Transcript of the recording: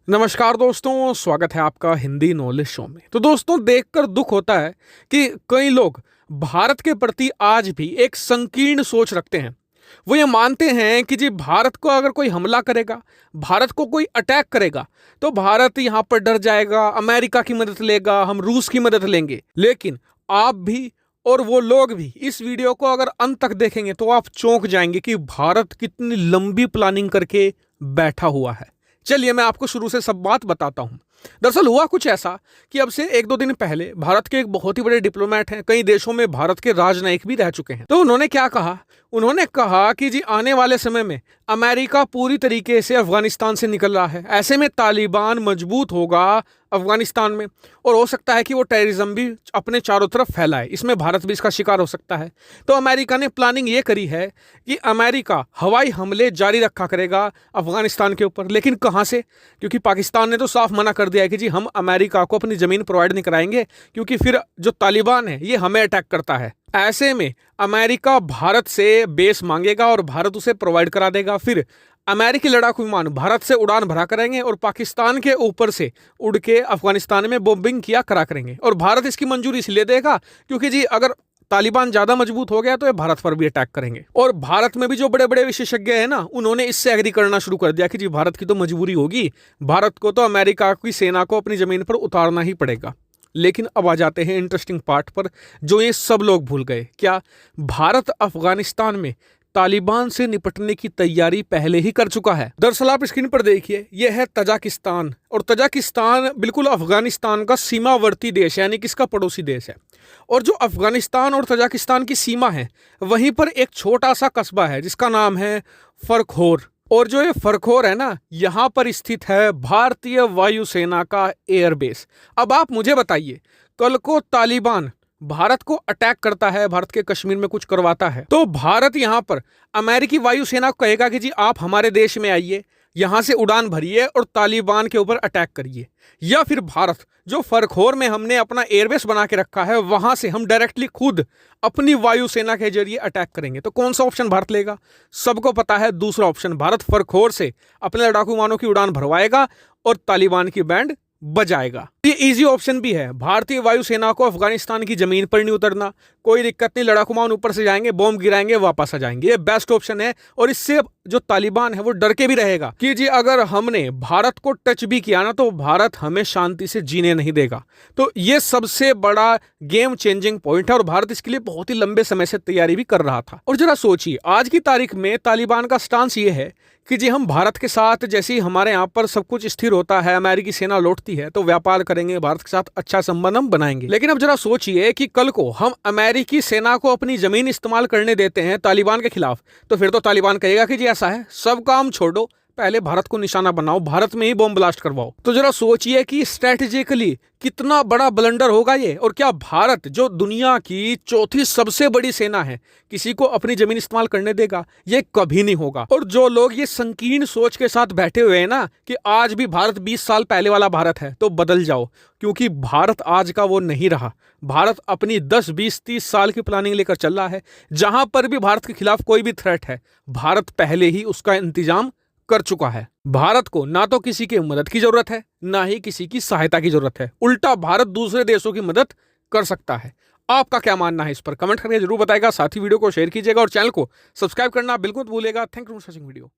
नमस्कार दोस्तों, स्वागत है आपका हिंदी नॉलेज शो में। तो दोस्तों, देखकर दुख होता है कि कई लोग भारत के प्रति आज भी एक संकीर्ण सोच रखते हैं। वो ये मानते हैं कि जी भारत को अगर कोई हमला करेगा, भारत को कोई अटैक करेगा, तो भारत यहाँ पर डर जाएगा, अमेरिका की मदद लेगा, हम रूस की मदद लेंगे। लेकिन आप भी और वो लोग भी इस वीडियो को अगर अंत तक देखेंगे तो आप चौंक जाएंगे कि भारत कितनी लंबी प्लानिंग करके बैठा हुआ है। चलिए मैं आपको शुरू से सब बात बताता हूं। दरअसल हुआ कुछ ऐसा कि अब से एक दो दिन पहले भारत के एक बहुत ही बड़े डिप्लोमेट हैं, कई देशों में भारत के राजनयिक भी रह चुके हैं। तो उन्होंने क्या कहा? उन्होंने कहा कि जी आने वाले समय में अमेरिका पूरी तरीके से अफगानिस्तान से निकल रहा है, ऐसे में तालिबान मजबूत होगा अफगानिस्तान में, और हो सकता है कि वो टेररिज्म भी अपने चारों तरफ फैलाए, इसमें भारत भी इसका शिकार हो सकता है। तो अमेरिका ने प्लानिंग ये करी है कि अमेरिका हवाई हमले जारी रखा करेगा अफगानिस्तान के ऊपर। लेकिन कहाँ से? क्योंकि पाकिस्तान ने तो साफ मना कर दिया है कि जी हम अमेरिका को अपनी ज़मीन प्रोवाइड नहीं कराएंगे, क्योंकि फिर जो तालिबान है ये हमें अटैक करता है। ऐसे में अमेरिका भारत से बेस मांगेगा और भारत उसे प्रोवाइड करा देगा। फिर अमेरिकी लड़ाकू विमान भारत से उड़ान भरा करेंगे और पाकिस्तान के ऊपर से उड़ के अफगानिस्तान में बॉम्बिंग किया करा करेंगे। और भारत इसकी मंजूरी इसलिए देगा क्योंकि जी अगर तालिबान ज्यादा मजबूत हो गया तो ये भारत पर भी अटैक करेंगे। और भारत में भी जो बड़े बड़े विशेषज्ञ हैं ना, उन्होंने इससे एग्री करना शुरू कर दिया कि जी भारत की तो मजबूरी होगी, भारत को तो अमेरिका की सेना को अपनी जमीन पर उतारना ही पड़ेगा। लेकिन अब आ जाते हैं इंटरेस्टिंग पार्ट पर, जो ये सब लोग भूल गए। क्या भारत अफगानिस्तान में तालिबान से निपटने की तैयारी पहले ही कर चुका है? दरअसल आप स्क्रीन पर देखिए, यह है तजाकिस्तान, और तजाकिस्तान बिल्कुल अफगानिस्तान का सीमावर्ती देश है, यानी कि इसका पड़ोसी देश है। और जो अफगानिस्तान और तजाकिस्तान की सीमा है, वहीं पर एक छोटा सा कस्बा है जिसका नाम है फरखोर। और जो ये फरखोर है ना, यहाँ पर स्थित है भारतीय वायुसेना का एयरबेस। अब आप मुझे बताइए, कल को तालिबान भारत को अटैक करता है, भारत के कश्मीर में कुछ करवाता है, तो भारत यहाँ पर अमेरिकी वायुसेना को कहेगा कि जी आप हमारे देश में आइए, यहाँ से उड़ान भरिए और तालिबान के ऊपर अटैक करिए? या फिर भारत जो फरखोर में हमने अपना एयरबेस बना के रखा है, वहां से हम डायरेक्टली खुद अपनी वायुसेना के जरिए अटैक करेंगे? तो कौन सा ऑप्शन भारत लेगा? सबको पता है दूसरा ऑप्शन। भारत फरखोर से अपने लड़ाकू विमानों की उड़ान भरवाएगा और तालिबान की बैंड बजाएगा। ये इजी ऑप्शन भी है, भारतीय वायुसेना को अफगानिस्तान की जमीन पर नहीं उतरना, कोई दिक्कत नहीं, लड़ाकू विमान ऊपर से जाएंगे, बॉम्ब गिराएंगे, वापस आ जाएंगे। ये बेस्ट ऑप्शन है। और इससे जो तालिबान है वो डर के भी रहेगा कि जी अगर हमने भारत को टच भी किया ना, तो भारत हमें शांति से जीने नहीं देगा। तो ये सबसे बड़ा गेम चेंजिंग पॉइंट है और भारत इसके लिए बहुत ही लंबे समय से तैयारी भी कर रहा था। और जरा सोचिए, आज की तारीख में तालिबान का स्टांस ये है कि जी हम भारत के साथ, जैसे ही हमारे यहाँ पर सब कुछ स्थिर होता है, अमेरिकी सेना लौटती है, तो व्यापार करेंगे, भारत के साथ अच्छा संबंध हम बनाएंगे। लेकिन अब जरा सोचिए कि कल को हम अमेरिकी सेना को अपनी जमीन इस्तेमाल करने देते हैं तालिबान के खिलाफ, तो फिर तो तालिबान कहेगा कि जी ऐसा है, सब काम छोड़ो, पहले भारत को निशाना बनाओ, भारत में ही बॉम्ब ब्लास्ट करवाओ। तो जरा सोचिए कि स्ट्रेटेजिकली कितना बड़ा ब्लंडर होगा ये। और क्या भारत जो दुनिया की चौथी सबसे बड़ी सेना है, किसी को अपनी जमीन इस्तेमाल करने देगा? ये कभी नहीं होगा। और जो लोग ये संकीर्ण सोच के साथ बैठे हुए हैं ना कि आज भी भारत 20 साल पहले वाला भारत है, तो बदल जाओ, क्योंकि भारत आज का वो नहीं रहा। भारत अपनी 10, 20, 30 साल की प्लानिंग लेकर चल रहा है। जहां पर भी भारत के खिलाफ कोई भी थ्रेट है, भारत पहले ही उसका इंतजाम कर चुका है। भारत को ना तो किसी की मदद की जरूरत है, ना ही किसी की सहायता की जरूरत है। उल्टा भारत दूसरे देशों की मदद कर सकता है। आपका क्या मानना है इस पर? कमेंट करके जरूर बताएगा। साथ ही वीडियो को शेयर कीजिएगा और चैनल को सब्सक्राइब करना बिल्कुल भूलेगा। Thank you for watching video.